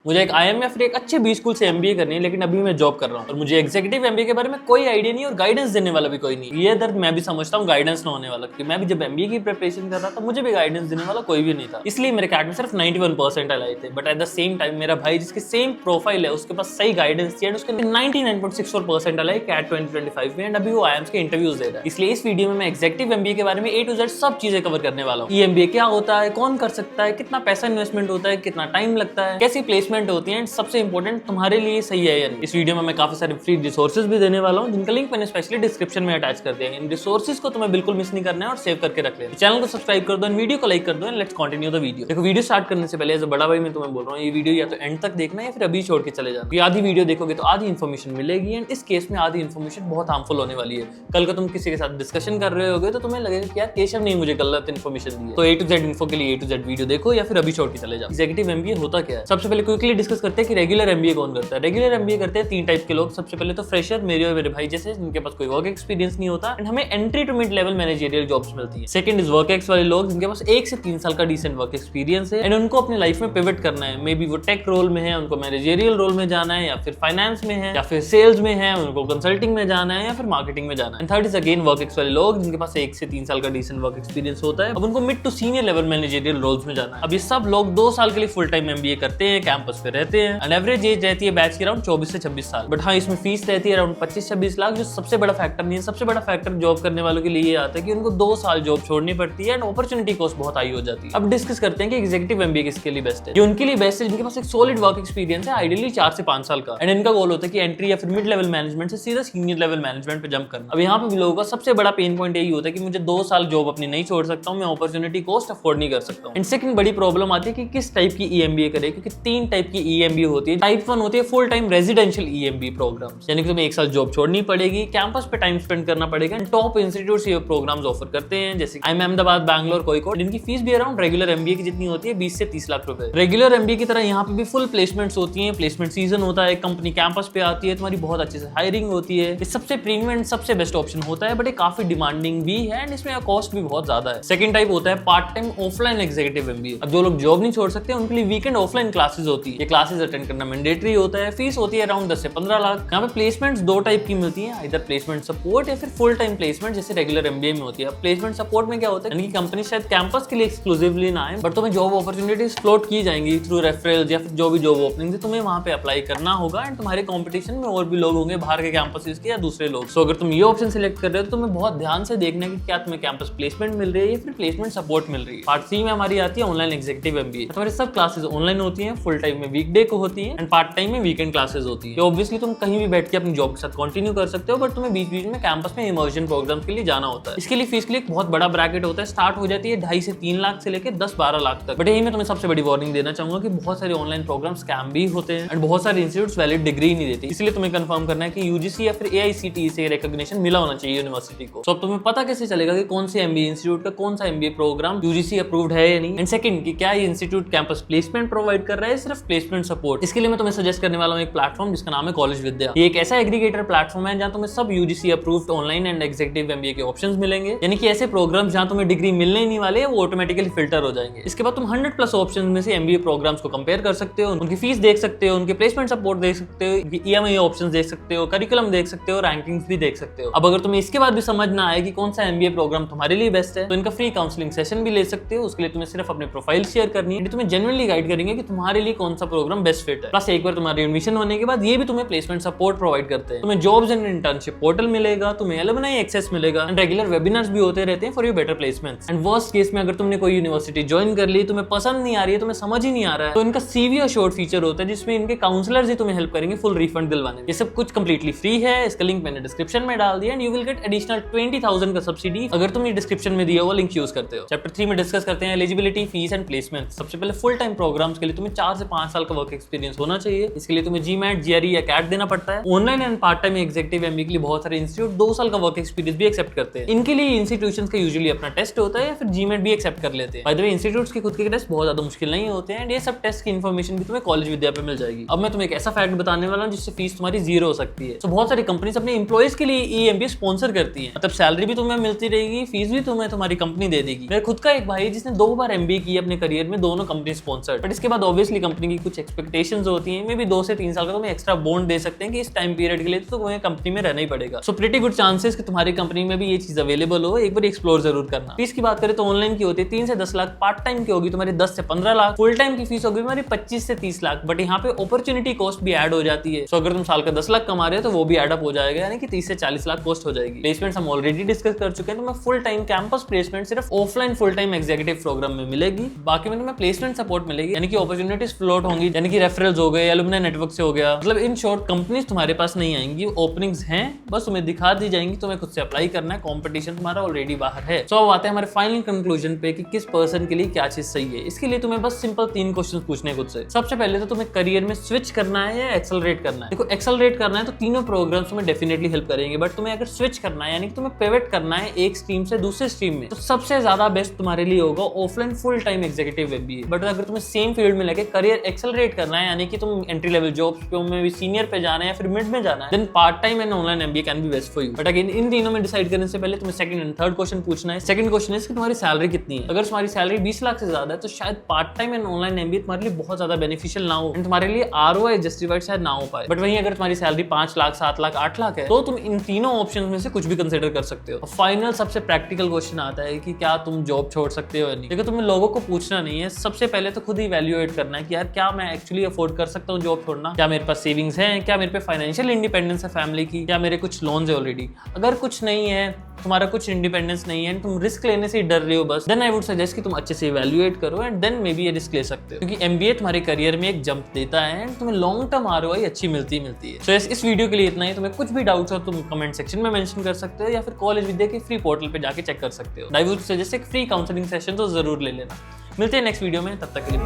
मुझे एक IIM या फिर एक अच्छे बी स्कूल से MBA करनी है, लेकिन अभी मैं जॉब कर रहा हूँ और मुझे एग्जीक्यूटिव MBA के बारे में कोई आइडिया नहीं और गाइडेंस देने वाला भी कोई नहीं। ये दर्द मैं भी समझता हूँ गाइडेंस ना होने वाला, क्योंकि मैं भी जब MBA की प्रिपरेशन कर रहा था मुझे भी गाइडेंस देने वाला कोई भी नहीं था। इसलिए मेरे कैट में सिर्फ 91% आए थे। But at the same time मेरा भाई जिसकी सेम प्रोफाइल है उसके पास सही गाइडेंस थी एंड उसके 99.64% आए कैट 2025 में एंड अभी वो IIMs के इंटरव्यूज दे रहा है। इसलिए इस वीडियो में मैं एग्जीक्यूटिव MBA के बारे में A to Z सब चीजें कवर करने वाला हूँ। EMBA क्या होता है, कौन कर सकता है, कितना पैसा इन्वेस्टमेंट होता है, कितना टाइम लगता है, कैसी प्लेसमेंट होती है, सबसे इंपॉर्टेंट तुम्हारे लिए सही है या नहीं। इस वीडियो में मैं काफी सारे फ्री रिसोर्सेज भी देने वाला हूँ जिनका लिंक मैंने स्पेशली डिस्क्रिप्शन में अटैच कर दिया है। इन रिसोर्सेज को तुम्हें बिल्कुल मिस नहीं करना है और सेव करके रख लेना। चैनल को सब्सक्राइब कर दो, वीडियो को लाइक कर दो and let's continue the video. देखो, वीडियो स्टार्ट करने से पहले एज अ बड़ा भाई मैं तुम्हें बोल रहा हूँ, ये वीडियो या तो एंड तक देखना या फिर अभी छोड़ के चले जाना। आधी वीडियो देखोगे तो आधी इन्फॉर्मेशन मिलेगी एंड इस केस में आधी इन्फॉर्मेशन बहुत हार्मफुल होने वाली है। कल को तुम किसी के साथ डिस्कशन कर रहे होगे तो तुम्हें लगेगा कि यार केशव ने मुझे गलत इन्फॉर्मेशन दी है। तो A to Z इन्फो के लिए A to Z वीडियो देखो या फिर अभी छोड़ के चले जाओ। एग्जीक्यूटिव MBA होता क्या है, सबसे पहले क्विकली डिस्कस करते हैं कि रेगुलर MBA कौन करता है। रेगुलर MBA करते हैं 3 टाइप के लोग। सबसे पहले तो फ्रेशर, मेरे और मेरे भाई जैसे, जिनके पास कोई वर्क एक्सपीरियंस नहीं होता एंड हमें entry to mid level managerial jobs मिलती है। सेकंड इज वर्क एक्स वाले लोग जिनके पास 1 से 3 साल का डिसेंट वर्क एक्सपीरियंस है एंड उनको अपनी लाइफ में पिवट करना है। मे बी वो टेक रोल में है, उनको मैनेजरियल रोल में जाना है, या फिर फाइनेंस में है, या फिर सेल्स में है, उनको कंसल्टिंग में जाना है, या फिर मार्केटिंग में जाना है। And third is again work ex वाले लोग जिनके पास 1 से 3 साल का डिसेंट वर्क एक्सपीरियंस होता है। अब उनको mid to senior level managerial roles में जाना है। अब ये सब लोग 2 साल के लिए फुल टाइम MBA करते हैं, कैंपस पे रहते हैं एंड एवरेज एज रहती है बैच की अराउंड 24 से 26 साल। बट हाँ, इसमें फीस रहती है अराउंड 25-26 लाख, जो सबसे बड़ा फैक्टर नहीं है। सबसे बड़ा फैक्टर जॉब करने वालों के लिए ये आता है कि उनको 2 साल जॉब छोड़नी पड़ती है एंड अपॉर्चुनिटी कॉस्ट बहुत हाई हो जाती है। अब डिस्कस करते हैं कि एग्जीक्यूटिव MBA किसके लिए बेस्ट है। ये उनके लिए बेस्ट है जिनके पास एक सॉलिड वर्क एक्सपीरियंस है, आइडियली 4 से 5 साल का, एंड इनका गोल होता है कि एंट्री या फिर मिड लेवल मैनेजमेंट से सीधा सीनियर लेवल मैनेजमेंट पे जंप करना। अब यहाँ पे भी लोगों का सबसे बड़ा पेन पॉइंट यही होता है कि मुझे 2 साल जॉब अपनी नहीं छोड़ सकता हूँ, मैं अपॉर्चुनिटी कॉस्ट अफोर्ड नहीं कर सकता हूँ। एंड सेकंड बड़ी प्रॉब्लम आती है कि किस टाइप की EMBA करे, क्योंकि 3 टाइप की EMBA होती है। टाइप 1 होती है full time residential EMBA programmes, यानी कि तुम्हें 1 साल जॉब छोड़नी पड़ेगी, कैंपस पे टाइम स्पेंड करना पड़ेगा। टॉप इंस्टीट्यूट्स ये प्रोग्राम्स ऑफर करते हैं जैसे IIM अहमदाबाद, बैंगलोर, कोईकोड। इनकी फीस भी अराउंड रेगुलर MBA की जितनी होती है, 20 से 30 लाख रुपए। रेगुलर MBA की तरह यहाँ पे भी फुल प्लेसमेंट्स होती हैं, प्लेसमेंट सीजन होता है, कंपनी कैंपस पे आती है, तुम्हारी बहुत अच्छे से हायरिंग होती है। ये सबसे प्रीमियम एंड सबसे बेस्ट ऑप्शन होता है, बट ये काफी डिमांडिंग भी है एंड इसमें कॉस्ट भी बहुत ज्यादा है। सेकंड टाइप होता है part time offline executive MBA। अब जो लोग जॉब नहीं छोड़ सकते उनके लिए वीकेंड ऑफलाइन क्लासेस होती है। ये क्लासेस अटेंड करना मैंडेटरी होता है। फीस होती है अराउंड 10 से 15 लाख। यहाँ पे प्लेसमेंट्स 2 टाइप की मिलती है, इधर प्लेसमेंट सपोर्ट या फिर फुल टाइम प्लेसमेंट जैसे रेगुलर MBA में होती है। प्लेसमेंट सपोर्ट में क्या होता है, यानी कि कंपनी शायद कैंपस के लिए एक्सक्लूसिवली ना आए, बट तुम्हें जॉब अपॉर्चुनिटीज फ्लोट की जाएंगी थ्रू रेफरल्स या फिर जो भी जॉब ओपनिंग है तुम्हें वहां पे अप्लाई करना होगा एंड तुम्हारे कंपटीशन में और भी लोग होंगे बाहर के कैंपसेस के या दूसरे लोग। सो अगर तुम ये ऑप्शन सिलेक्ट कर रहे हो तो तुम्हें बहुत ध्यान से देखना है कि क्या तुम्हें कैंपस प्लेसमेंट मिल रही है या फिर प्लेसमेंट सपोर्ट मिल रही है। पार्ट 3 में हमारी आती है ऑनलाइन एग्जीक्यूटिव MBA। तुम्हारी सब क्लासेस ऑनलाइन होती है, फुल टाइम में वीकडे को होती है एंड पार्ट टाइम में वीकेंड क्लासेस होती है। ऑब्वियसली तुम कहीं भी बैठ के अपनी जॉब के साथ कंटिन्यू कर सकते हो, बट तुम्हें बीच बीच में कैंपस में इमर्जन प्रोग्राम के लिए जाना होता है। इसके लिए फीस के लिए एक बहुत बड़ा ब्रैकेट होता है, स्टार्ट हो जाती है 2.5 से 3 लाख से लेकर 10-12 लाख तक। बट यही मैं तुम्हें सबसे बड़ी वार्निंग देना चाहूंगा कि बहुत सारे ऑनलाइन प्रोग्राम स्कैम भी होते हैं एंड बहुत सारे इंस्टीट्यूट्स वैलिड डिग्री नहीं देते। इसलिए तुम्हें कंफर्म करना है कि UGC या फिर AICTE से रिकॉग्निशन मिला होना चाहिए यूनिवर्सिटी को। तो अब तुम्हें पता कैसे चलेगा कि कौन से MBA इंस्टीट्यूट का कौन सा MBA प्रोग्राम UGC अप्रूव्ड है या नहीं। एंड सेकंड कि क्या ये इंस्टीट्यूट कैंपस प्लेसमेंट प्रोवाइड कर रहा है, सिर्फ प्लेसमेंट सपोर्ट। इसके लिए मैं तुम्हें सजेस्ट करने वाला हूँ एक प्लेटफॉर्म जिसका नाम है कॉलेज विद्या। ये एक ऐसा एग्रीगेटर प्लेटफॉर्म है जहाँ तुम्हें सब UGC approved online and executive MBA के ऑप्शंस मिलेंगे, यानी कि ऐसे प्रोग्राम्स जहाँ तुम्हें डिग्री मिलने ही नहीं वाले वो ऑटोमेटिकली फिल्टर हो जाएंगे। इसके बाद तुम 100+ ऑप्शन में से MBA प्रोग्राम्स को कंपेयर कर सकते हो, उनकी फीस देख सकते हो, उनके प्लेसमेंट सपोर्ट देख सकते हो, EMI ऑप्शंस देख सकते हो, करिकुलम देख सकते हो, रैंकिंग्स भी देख सकते हो। अब अगर तुम्हें इसके बाद भी समझ ना आए कि कौन सा MBA प्रोग्राम तुम्हारे लिए बेस्ट है तो इनका फ्री काउंसलिंग सेशन भी ले सकते हो। उसके लिए तुम्हें सिर्फ अपने प्रोफाइल शेयर करनी है, तुम्हें जेन्युइनली गाइड करेंगे कि तुम्हारे लिए कौन सा प्रोग्राम बेस्ट फिट है। प्लस एक बार तुम्हारी एडमिशन होने के बाद ये भी तुम्हें प्लेसमेंट सपोर्ट प्रोवाइड करते हैं। तुम्हें जॉब्स एंड इंटर्नशिप पोर्टल मिलेगा, तुम्हें एलुमनाई एक्सेस मिलेगा एंड रेगुलर वेबिनार्स भी होते रहते हैं for your better placements. And worst case में अगर तुमने कोई यूनिवर्सिटी ज्वाइन कर ली, तुम्हें पसंद नहीं आ रही है, तुम्हें समझ ही नहीं आ रहा है, तो इनका CV और शॉर्ट फीचर होता है जिसमें इनके काउंसलर्स ही तुम्हें हेल्प करेंगे फुल रिफंड दिलवाने में। ये सब कुछ कंप्लीटली फ्री है, इसका लिंक मैंने डिस्क्रिप्शन में डाल दिया and you will get additional 20,000 का सब्सिडी अगर तुम ये डिस्क्रिप्शन में दिया हुआ लिंक यूज करते हो। चैप्टर 3 में डिस्कस करते हैं एलिजिबिलिटी, फीस एंड प्लेसमेंट। सबसे पहले फुल टाइम प्रोग्राम्स के लिए तुम्हें 4 से 5 साल का वर्क एक्सपीरियंस होना चाहिए। इसके लिए तुम्हें GMAT, GRE या CAT देना पड़ता है। Online and part time executive MBA के लिए बहुत सारे इंस्टीट्यूट 2 साल का वर्क एक्सपीरियंस भी एक्सेप्ट करते हैं। इनके लिए इंस्टीट्यूशंस का यूजुअली अपना टेस्ट होता है या फिर GMAT भी एक्सेप्ट कर लेते हैं। बाय द वे इंस्टीट्यूट्स के खुद के टेस्ट बहुत ज्यादा मुश्किल नहीं होते हैं एंड ये सब टेस्ट की इन्फॉर्मेशन भी तुम्हें कॉलेज विद्या पे मिल जाएगी। अब मैं तुम्हें एक ऐसा फैक्ट बताने वाला हूं जिससे फीस तुम्हारी 0 हो सकती है। तो बहुत सारी कंपनीज अपने एम्प्लॉइज के लिए EMBA स्पॉन्सर करती है, मतलब सैलरी भी तुम्हें मिलती रहेगी, फीस भी तुम्हें तुम्हारी कंपनी दे देगी। मेरे खुद का एक भाई जिसने 2 बार MBA की अपने करियर में, दोनों कंपनी स्पॉन्सर्ड। बट इसके बाद ऑब्वियसली कंपनी की कुछ एक्सपेक्टेशंस होती हैं, मे बी 2 से 3 साल का तुम्हें एक्स्ट्रा बॉन्ड दे सकते हैं कि इस टाइम पीरियड के लिए तो तुम्हें कंपनी में रहना ही पड़ेगा। सो प्रीटी गुड चांसेस कि तुम्हारी कंपनी में भी ये चीज अवेलेबल हो, एक बार एक्सप्लोर जरूर करना। फीस की बात करें तो ऑनलाइन की होती है 3 से 10 लाख, पार्ट टाइम की होगी तुम्हारी 10 से 15 लाख, फुल टाइम की फीस होगी तुम्हारी 25 से 30 लाख। बट यहाँ पे अपॉर्चुनिटी कॉस्ट भी ऐड हो जाती है। सो अगर तुम साल का 10 लाख कमा रहे हो तो वो भी एड अप हो जाएगा, यानी कि 30 से 40 लाख कॉस्ट हो जाएगी। प्लेसमेंट हम ऑलरेडी डिस्कस कर चुके हैं, तो मैं फुल टाइम कैंपस प्लेसमेंट सिर्फ offline full time executive programme में मिलेगी, बाकी में तुम्हें प्लेसमेंट सपोर्ट मिलेगी, यानी कि अपॉर्चुनिटीज फ्लोट होंगी, यानी कि रेफरल्स हो गए, एलुमनाई नेटवर्क से हो गया, मतलब इन शॉर्ट कंपनीज तुम्हारे पास नहीं आएंगी, ओपनिंग्स हैं, बस तुम्हें दिखा दी जाएंगी, तुम्हें खुद से अप्लाई करना है, कंपटीशन तुम्हारा ऑलरेडी बाहर है। सो अब आते हैं हमारे फाइनल कंक्लूजन पे कि किस पर्सन के लिए क्या चीज सही है। इसके लिए तुम्हें बस सिंपल 3 क्वेश्चन पूछने खुद से। सबसे पहले तो तुम्हें करियर में स्विच करना है या एक्सेलरेट करना है। देखो एक्सेलरेट करना है तो तीनों प्रोग्राम्स तुम्हें डेफिनेटली हेल्प करेंगे, बट तुम्हें अगर स्विच करना है यानी कि तुम्हें पिवट करना है एक स्ट्रीम से दूसरे स्ट्रीम में, तो सबसे ज्यादा बेस्ट तुम्हारे लिए होगा offline full time executive MBA. But अगर तुम्हें सेम फील्ड में लेके करियर एक्सेलरेट करना है, यानी कि तुम एंट्री लेवल जॉब्स पे में भी सीनियर पे जाना है या फिर मिड में जाना है, then part time and online MBA can be best for you. But again in तीनों में डिसाइड करने से पहले तुम्हें सेकंड एंड थर्ड क्वेश्चन पूछना है। सेकंड क्वेश्चन है कि तुम्हारी सैलरी कितनी है। अगर तुम्हारी सैलरी 20 लाख से ज्यादा है तो शायद part time and online MBA तुम्हारे लिए बहुत ज्यादा बेनिफिशियल ना हो, तुम्हारे लिए आरओआई जस्टिफाइड शायद ना हो पाए। बट वहीं अगर तुम्हारी सैलरी 5 लाख, 7 लाख, 8 लाख है तो तुम इन तीनों ऑप्शन में से कुछ भी कंसिडर कर सकते हो। फाइनल सबसे प्रैक्टिकल क्वेश्चन आता है कि क्या तुम जॉब छोड़ सकते हो या नहीं। देखो तुम्हें लोगों को पूछना नहीं है, सबसे पहले तो खुद ही इवैल्यूएट करना है कि यार क्या मैं एक्चुअली अफोर्ड कर सकता हूँ जॉब छोड़ना, क्या मेरे पास सेविंग्स है, क्या मेरे पे फाइनेंशियल इंडिपेंडेंस है फैमिली की, क्या मेरे कुछ लोन्स है ऑलरेडी। अगर कुछ नहीं है, तुम्हारा कुछ इंडिपेंडेंस नहीं है, तुम रिस्क लेने से ही डर रहे हो बस, देन आई वुड सजेस्ट कि तुम अच्छे से इवैल्यूएट करो एंड देन मे बी ये रिस्क ले सकते हो, क्योंकि एमबीए तुम्हारे करियर में एक जंप देता है एंड तुम्हें लॉन्ग टर्म आरओआई अच्छी मिलती है। सो इस वीडियो के लिए इतना ही। तुम्हें कुछ भी डाउट्स हो तुम कमेंट सेक्शन में मेंशन कर सकते हो या फिर कॉलेज विद्या के फ्री पोर्टल पे जाके चेक कर सकते हो। आई वुड सजेस्ट एक फ्री काउंसलिंग सेशन तो जरूर ले लेना। मिलते हैं नेक्स्ट वीडियो में, तब तक के लिए।